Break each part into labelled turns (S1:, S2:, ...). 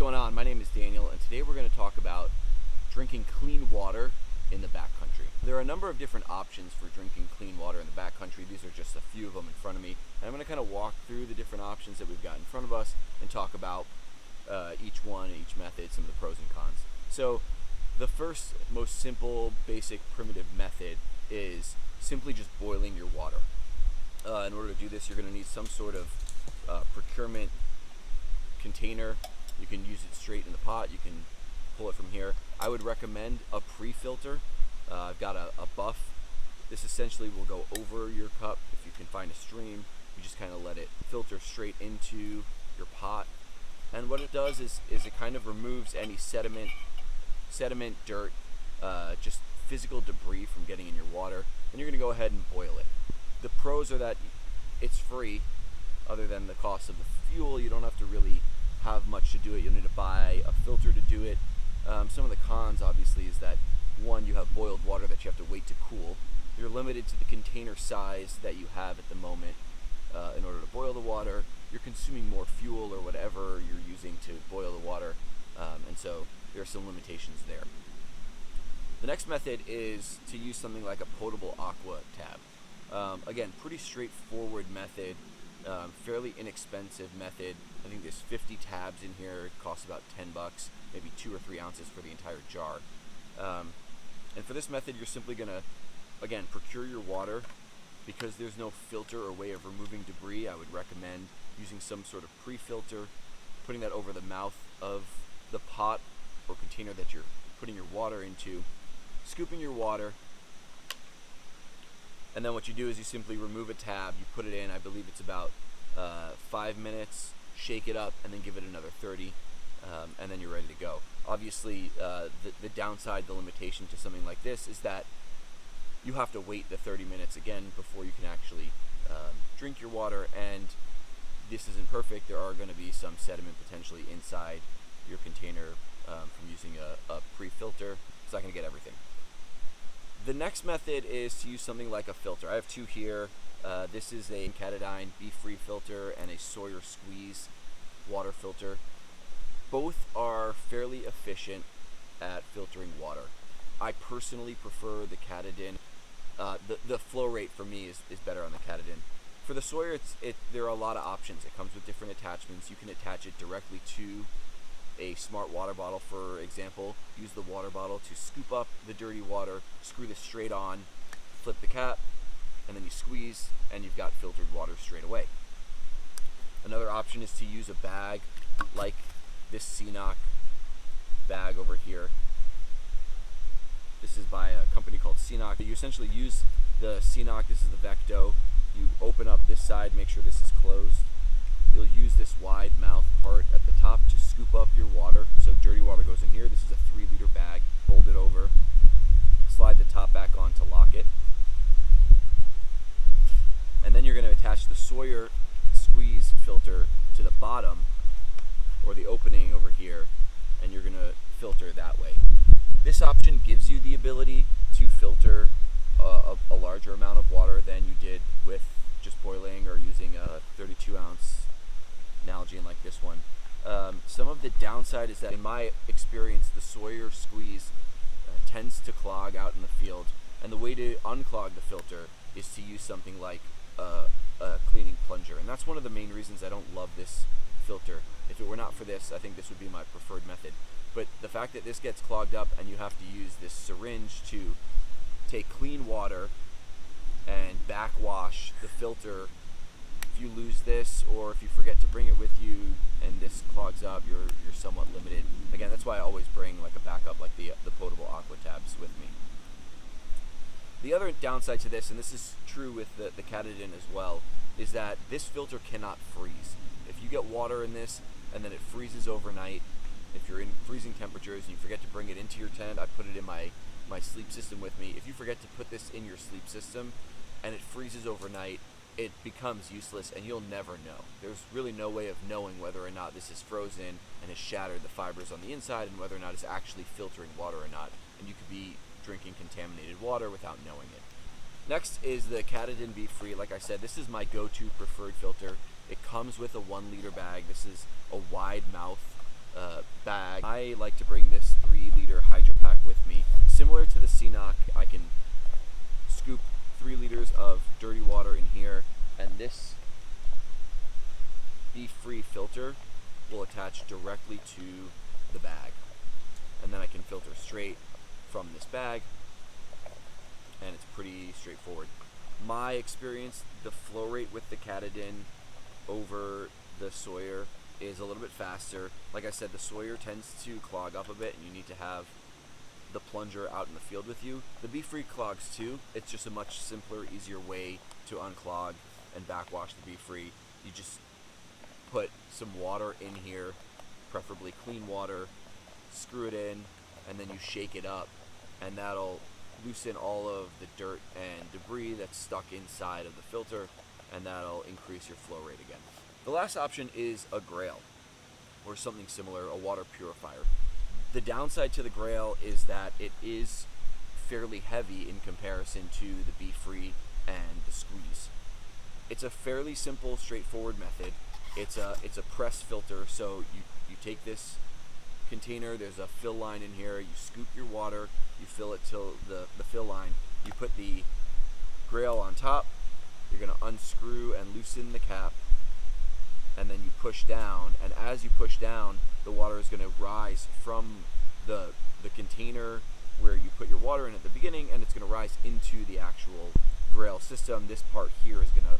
S1: going on? My name is Daniel, and today we're going to talk about drinking clean water in the backcountry. There are a number of different options for drinking clean water in the backcountry. These are just a few of them in front of me, and I'm going to kind of walk through the different options that we've got in front of us and talk about each one, each method, some of the pros and cons. So the first, most simple, basic, primitive method is simply just boiling your water. In order to do this, you're going to need some sort of procurement container. You can use it straight in the pot. You can pull it from here. I would recommend a pre-filter. I've got a buff. This essentially will go over your cup. If you can find a stream, you just kind of let it filter straight into your pot. And what it does is it kind of removes any sediment, dirt, just physical debris from getting in your water. Then you're going to go ahead and boil it. The pros are that it's free. Other than the cost of the fuel, you don't have to really have much to do it. You'll need to buy a filter to do it. Some of the cons, obviously, is that one, you have boiled water that you have to wait to cool. You're limited to the container size that you have at the moment in order to boil the water. You're consuming more fuel or whatever you're using to boil the water, and so there are some limitations there. The next method is to use something like a potable aqua tab. Again, pretty straightforward method. Fairly inexpensive method. I think there's 50 tabs in here. It costs about $10, maybe 2 or 3 ounces for the entire jar. And for this method, you're simply gonna, again, procure your water. Because there's no filter or way of removing debris, I would recommend using some sort of pre-filter, putting that over the mouth of the pot or container that you're putting your water into, scooping your water, and then what you do is you simply remove a tab, you put it in, I believe it's about 5 minutes, shake it up, and then give it another 30, and then you're ready to go. Obviously, the downside, the limitation to something like this is that you have to wait the 30 minutes again before you can actually drink your water, and this isn't perfect. There are going to be some sediment potentially inside your container from using a pre-filter. It's not going to get everything. The next method is to use something like a filter. I have two here. This is a Katadyn BeFree filter and a Sawyer Squeeze water filter. Both are fairly efficient at filtering water. I personally prefer the Katadyn. The flow rate for me is better on the Katadyn. For the Sawyer, there are a lot of options. It comes with different attachments. You can attach it directly to a smart water bottle, for example. Use the water bottle to scoop up the dirty water, screw this straight on, flip the cap, and then you squeeze, and you've got filtered water straight away. Another option is to use a bag like this CNOC bag over here. This is by a company called CNOC. You essentially use the CNOC, this is the Vecto. You open up this side, make sure this is closed. You'll use this wide mouth part at the top to scoop up your water. So dirty water goes in here. This is a 3-liter bag. Fold it over. Slide the top back on to lock it. And then you're going to attach the Sawyer Squeeze filter to the bottom, or the opening over here, and you're going to filter that way. This option gives you the ability to filter a larger amount of water than you did with just boiling or using a 32-ounce Nalgene like this one. Some of the downside is that in my experience, the Sawyer Squeeze tends to clog out in the field, and the way to unclog the filter is to use something like a cleaning plunger, and that's one of the main reasons I don't love this filter. If it were not for this, I think this would be my preferred method. But the fact that this gets clogged up and you have to use this syringe to take clean water and backwash the filter, if you lose this or if you forget to bring it with you and this clogs up, you're somewhat limited. Again, that's why I always bring like a backup like the potable aqua tabs with me. The other downside to this, and this is true with the Katadyn as well, is that this filter cannot freeze. If you get water in this and then it freezes overnight, if you're in freezing temperatures and you forget to bring it into your tent, I put it in my sleep system with me. If you forget to put this in your sleep system and it freezes overnight, it becomes useless and you'll never know. There's really no way of knowing whether or not this is frozen and has shattered the fibers on the inside and whether or not it's actually filtering water or not. And you could be drinking contaminated water without knowing it. Next is the Katadyn BeFree. Like I said, this is my go-to preferred filter. It comes with a 1-liter bag. This is a wide mouth bag, I like to bring this 3-liter Hydro Pack with me. Similar to the Ceenoc, I can scoop 3 liters of dirty water in here, and this BeFree filter will attach directly to the bag. And then I can filter straight from this bag, and it's pretty straightforward. My experience, the flow rate with the Katadyn over the Sawyer is a little bit faster. Like I said, the Sawyer tends to clog up a bit, and you need to have the plunger out in the field with you. The BeFree clogs too. It's just a much simpler, easier way to unclog and backwash the BeFree. You just put some water in here, preferably clean water, screw it in, and then you shake it up, and that'll loosen all of the dirt and debris that's stuck inside of the filter, and that'll increase your flow rate again. The last option is a Grail, or something similar, a water purifier. The downside to the Grail is that it is fairly heavy in comparison to the BeFree and the Squeeze. It's a fairly simple, straightforward method. It's a press filter, so you take this container, there's a fill line in here, you scoop your water, you fill it till the fill line, you put the Grail on top, you're going to unscrew and loosen the cap, and then you push down, and as you push down, the water is going to rise from the container where you put your water in at the beginning, and it's going to rise into the actual Grail system. This part here is going to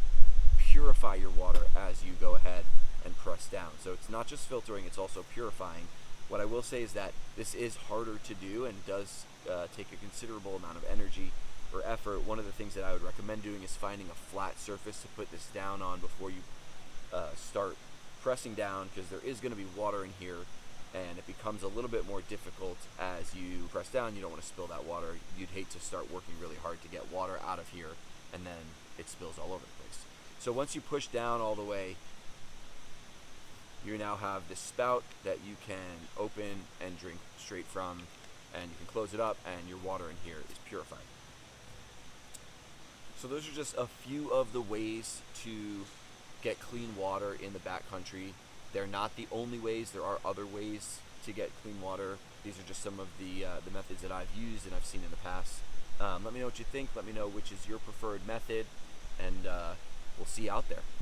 S1: purify your water as you go ahead and press down. So it's not just filtering, it's also purifying. What I will say is that this is harder to do and does take a considerable amount of energy or effort. One of the things that I would recommend doing is finding a flat surface to put this down on before you start pressing down, because there is going to be water in here, and it becomes a little bit more difficult as you press down. You don't want to spill that water. You'd hate to start working really hard to get water out of here, and then it spills all over the place. So once you push down all the way, you now have this spout that you can open and drink straight from, and you can close it up, and your water in here is purified. So those are just a few of the ways to get clean water in the backcountry. They're not the only ways. There are other ways to get clean water. These are just some of the methods that I've used and I've seen in the past. Let me know what you think. Let me know which is your preferred method, and we'll see you out there.